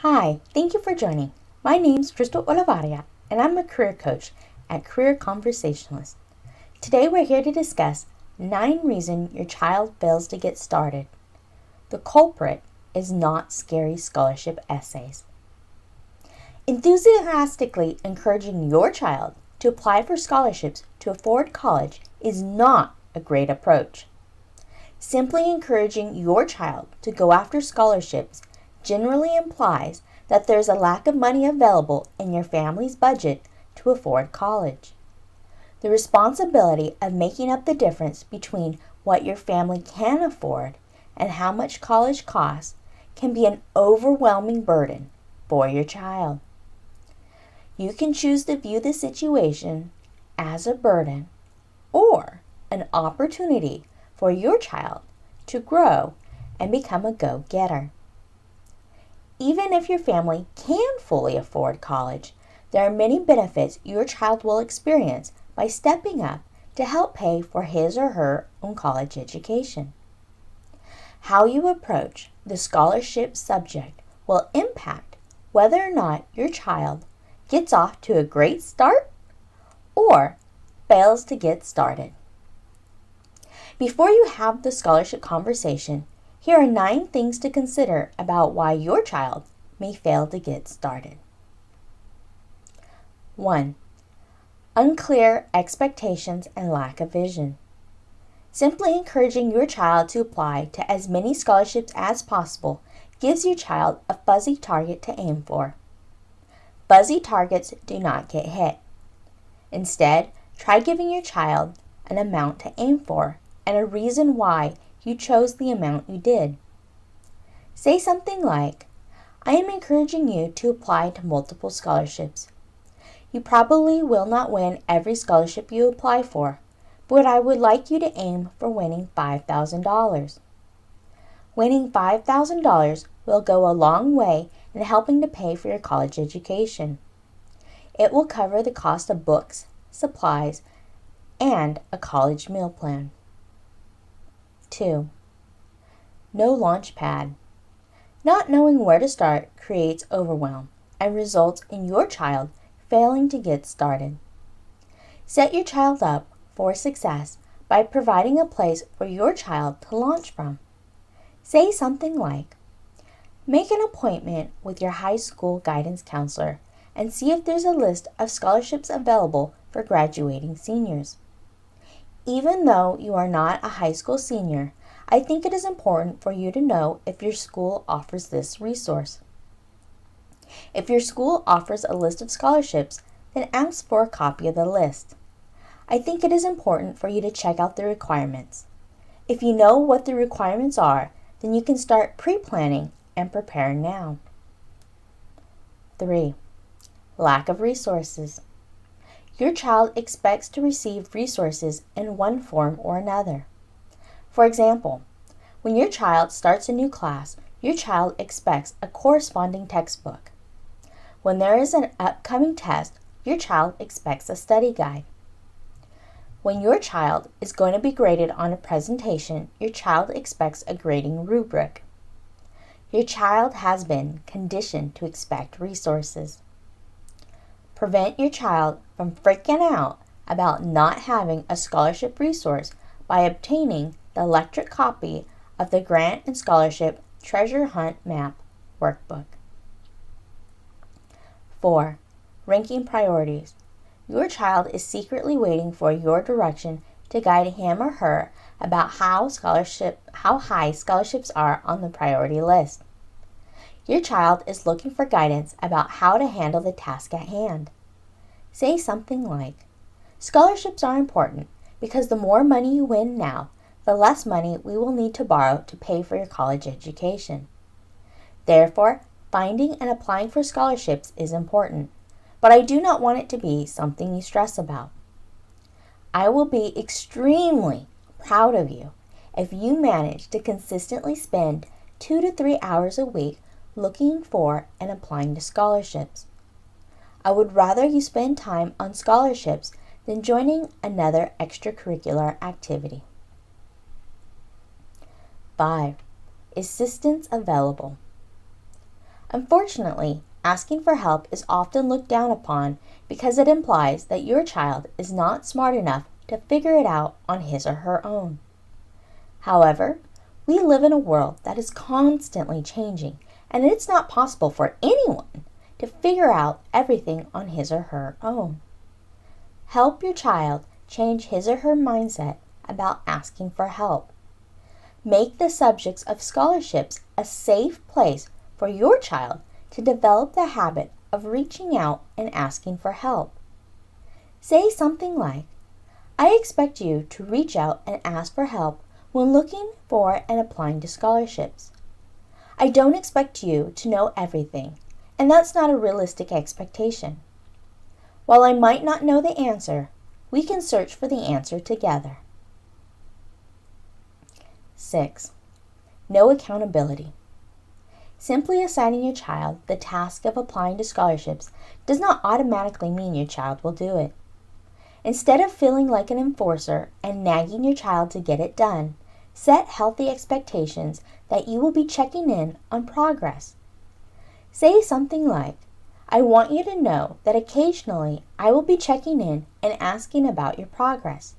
Hi, thank you for joining. My name's Crystal Olivaria, and I'm a career coach at Career Conversationalist. Today we're here to discuss 9 reasons your child fails to get started. The culprit is not scary scholarship essays. Enthusiastically encouraging your child to apply for scholarships to afford college is not a great approach. Simply encouraging your child to go after scholarships generally implies that there's a lack of money available in your family's budget to afford college. The responsibility of making up the difference between what your family can afford and how much college costs can be an overwhelming burden for your child. You can choose to view the situation as a burden or an opportunity for your child to grow and become a go-getter. Even if your family can fully afford college, there are many benefits your child will experience by stepping up to help pay for his or her own college education. How you approach the scholarship subject will impact whether or not your child gets off to a great start or fails to get started. Before you have the scholarship conversation, here are 9 things to consider about why your child may fail to get started. 1. Unclear expectations and lack of vision. Simply encouraging your child to apply to as many scholarships as possible gives your child a fuzzy target to aim for. Fuzzy targets do not get hit. Instead, try giving your child an amount to aim for and a reason why you chose the amount you did. Say something like, I am encouraging you to apply to multiple scholarships. You probably will not win every scholarship you apply for, but I would like you to aim for winning $5,000. Winning $5,000 will go a long way in helping to pay for your college education. It will cover the cost of books, supplies, and a college meal plan. 2. No launch pad. Not knowing where to start creates overwhelm and results in your child failing to get started. Set your child up for success by providing a place for your child to launch from. Say something like, make an appointment with your high school guidance counselor and see if there's a list of scholarships available for graduating seniors. Even though you are not a high school senior, I think it is important for you to know if your school offers this resource. If your school offers a list of scholarships, then ask for a copy of the list. I think it is important for you to check out the requirements. If you know what the requirements are, then you can start pre-planning and preparing now. 3. Lack of resources. Your child expects to receive resources in one form or another. For example, when your child starts a new class, your child expects a corresponding textbook. When there is an upcoming test, your child expects a study guide. When your child is going to be graded on a presentation, your child expects a grading rubric. Your child has been conditioned to expect resources. Prevent your child from freaking out about not having a scholarship resource by obtaining the electric copy of the Grant and Scholarship Treasure Hunt Map Workbook. 4. Ranking priorities. Your child is secretly waiting for your direction to guide him or her about how high scholarships are on the priority list. Your child is looking for guidance about how to handle the task at hand. Say something like, scholarships are important because the more money you win now, the less money we will need to borrow to pay for your college education. Therefore, finding and applying for scholarships is important, but I do not want it to be something you stress about. I will be extremely proud of you if you manage to consistently spend 2 to 3 hours a week looking for and applying to scholarships. I would rather you spend time on scholarships than joining another extracurricular activity. 5. Assistance available. Unfortunately, asking for help is often looked down upon because it implies that your child is not smart enough to figure it out on his or her own. However, we live in a world that is constantly changing, and it's not possible for anyone to figure out everything on his or her own. Help your child change his or her mindset about asking for help. Make the subjects of scholarships a safe place for your child to develop the habit of reaching out and asking for help. Say something like, I expect you to reach out and ask for help when looking for and applying to scholarships. I don't expect you to know everything, and that's not a realistic expectation. While I might not know the answer, we can search for the answer together. 6. No accountability. Simply assigning your child the task of applying to scholarships does not automatically mean your child will do it. Instead of feeling like an enforcer and nagging your child to get it done, set healthy expectations that you will be checking in on progress. Say something like, I want you to know that occasionally I will be checking in and asking about your progress.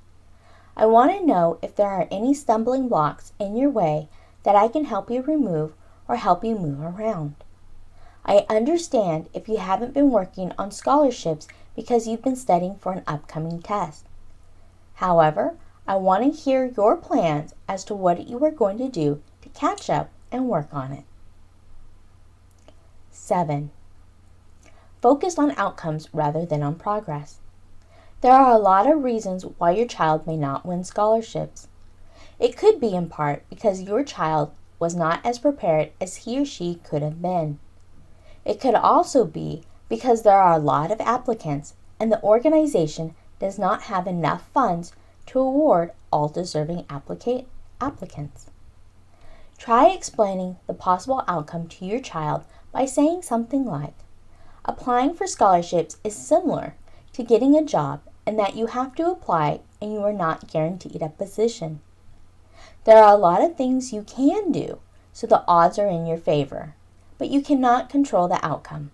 I want to know if there are any stumbling blocks in your way that I can help you remove or help you move around. I understand if you haven't been working on scholarships because you've been studying for an upcoming test. However, I want to hear your plans as to what you are going to do to catch up and work on it. 7. Focus on outcomes rather than on progress. There are a lot of reasons why your child may not win scholarships. It could be in part because your child was not as prepared as he or she could have been. It could also be because there are a lot of applicants and the organization does not have enough funds to award all deserving applicants. Try explaining the possible outcome to your child by saying something like, applying for scholarships is similar to getting a job and that you have to apply and you are not guaranteed a position. There are a lot of things you can do, so the odds are in your favor, but you cannot control the outcome.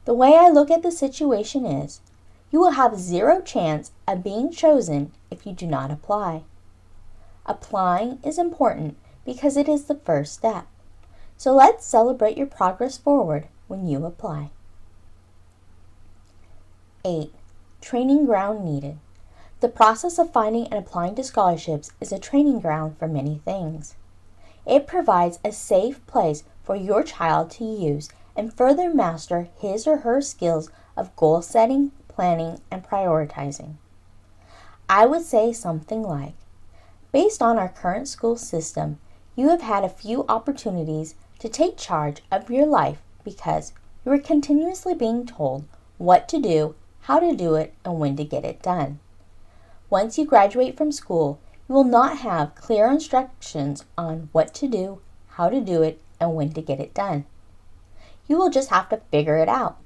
The way I look at the situation is, you will have 0 chance of being chosen if you do not apply. Applying is important because it is the first step. So let's celebrate your progress forward when you apply. 8. Training ground needed. The process of finding and applying to scholarships is a training ground for many things. It provides a safe place for your child to use and further master his or her skills of goal setting, planning, and prioritizing. I would say something like, based on our current school system, you have had a few opportunities to take charge of your life because you are continuously being told what to do, how to do it, and when to get it done. Once you graduate from school, you will not have clear instructions on what to do, how to do it, and when to get it done. You will just have to figure it out.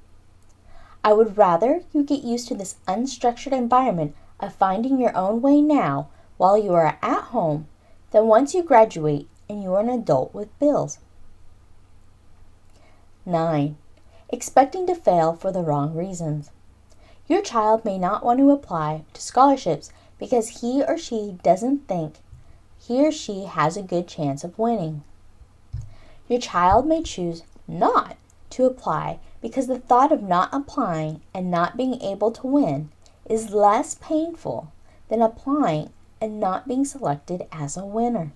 I would rather you get used to this unstructured environment of finding your own way now while you are at home than once you graduate and you are an adult with bills. 9. Expecting to fail for the wrong reasons. Your child may not want to apply to scholarships because he or she doesn't think he or she has a good chance of winning. Your child may choose not to apply because the thought of not applying and not being able to win is less painful than applying and not being selected as a winner.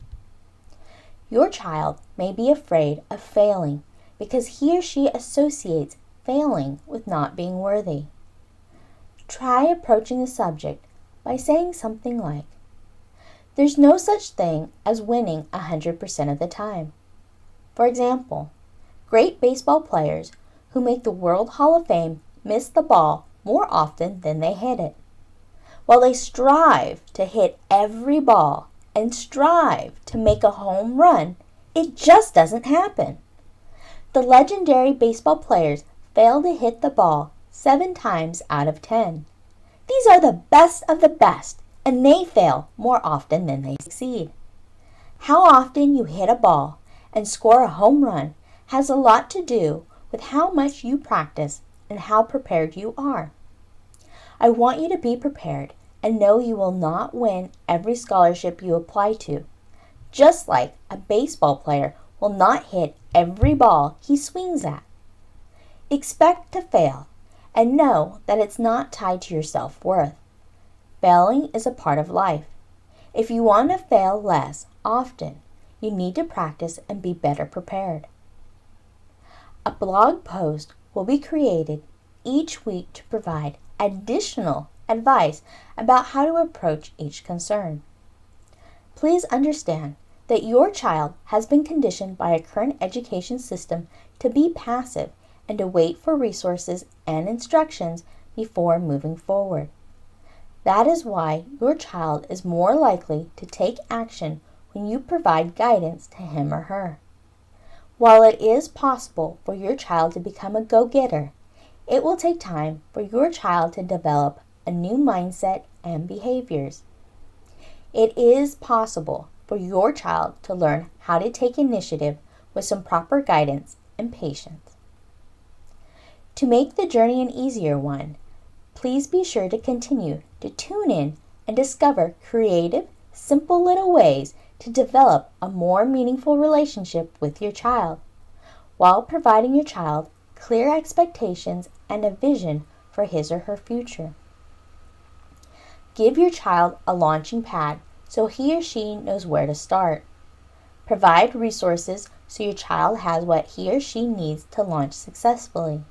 Your child may be afraid of failing because he or she associates failing with not being worthy. Try approaching the subject by saying something like, there's no such thing as winning 100% of the time. For example, great baseball players who make the World Hall of Fame miss the ball more often than they hit it. While they strive to hit every ball and strive to make a home run, it just doesn't happen. The legendary baseball players fail to hit the ball 7 times out of 10. These are the best of the best, and they fail more often than they succeed. How often you hit a ball and score a home run has a lot to do with how much you practice and how prepared you are. I want you to be prepared and know you will not win every scholarship you apply to, just like a baseball player will not hit every ball he swings at. Expect to fail and know that it's not tied to your self-worth. Failing is a part of life. If you want to fail less often, you need to practice and be better prepared. A blog post will be created each week to provide additional advice about how to approach each concern. Please understand that your child has been conditioned by a current education system to be passive and to wait for resources and instructions before moving forward. That is why your child is more likely to take action when you provide guidance to him or her. While it is possible for your child to become a go-getter, it will take time for your child to develop a new mindset and behaviors. It is possible for your child to learn how to take initiative with some proper guidance and patience. To make the journey an easier one, please be sure to continue to tune in and discover creative, simple little ways to develop a more meaningful relationship with your child, while providing your child clear expectations and a vision for his or her future. Give your child a launching pad so he or she knows where to start. Provide resources so your child has what he or she needs to launch successfully.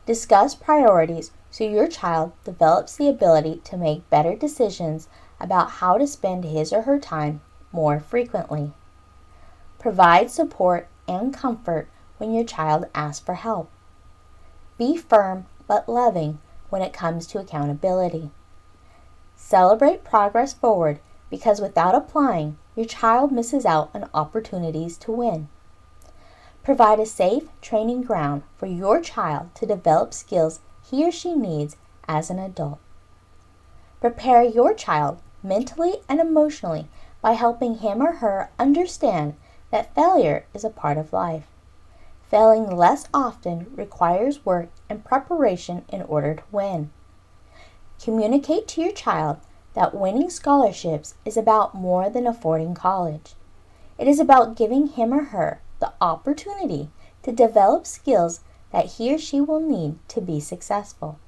Discuss priorities so your child develops the ability to make better decisions about how to spend his or her time more frequently. Provide support and comfort when your child asks for help. Be firm but loving when it comes to accountability. Celebrate progress forward because without applying, your child misses out on opportunities to win. Provide a safe training ground for your child to develop skills he or she needs as an adult. Prepare your child mentally and emotionally by helping him or her understand that failure is a part of life. Failing less often requires work and preparation in order to win. Communicate to your child that winning scholarships is about more than affording college. It is about giving him or her the opportunity to develop skills that he or she will need to be successful.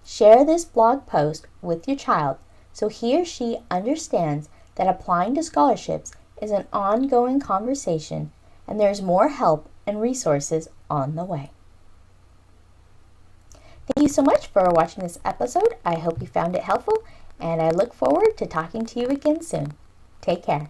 Share this blog post with your child so he or she understands that applying to scholarships is an ongoing conversation and there's more help and resources on the way. Thank you so much for watching this episode. I hope you found it helpful, and I look forward to talking to you again soon. Take care.